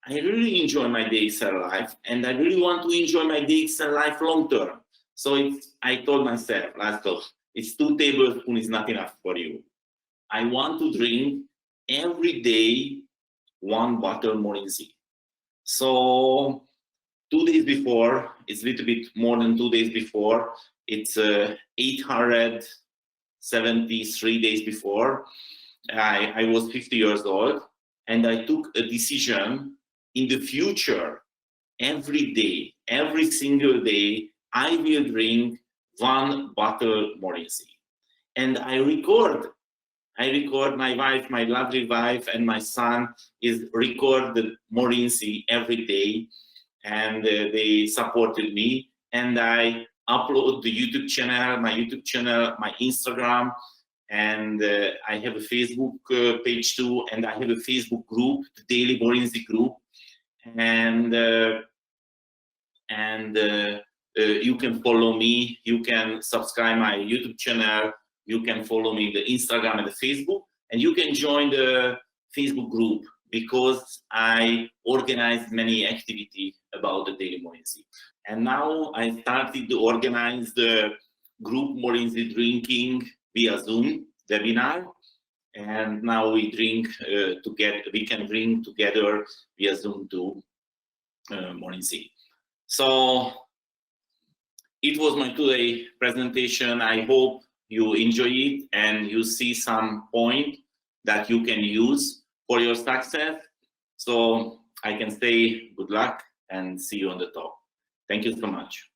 I really enjoy my DXN life, and I really want to enjoy my DXN life long term. So I told myself, László, it's 2 tablespoons is not enough for you. I want to drink every day 1 bottle Morinci. So 2 days before, it's a little bit more than 2 days before, it's 873 days before, I was 50 years old, and I took a decision in the future, every day, every single day, I will drink 1 bottle Morinci. And I record my wife, my lovely wife, and my son is record the Morinci every day, and they supported me. And I upload the YouTube channel, my Instagram, and I have a Facebook page too, and I have a Facebook group, the Daily Morinci group, and you can follow me, you can subscribe my YouTube channel, you can follow me the Instagram and the Facebook, and you can join the Facebook group because I organize many activities about the Daily Morinci. And now I started to organize the group Morinci drinking via Zoom webinar, and now we drink together. We can drink together via Zoom to Morinci. So it was my today presentation. I hope you enjoy it and you see some point that you can use for your success. So I can say good luck and see you on the top. Thank you so much.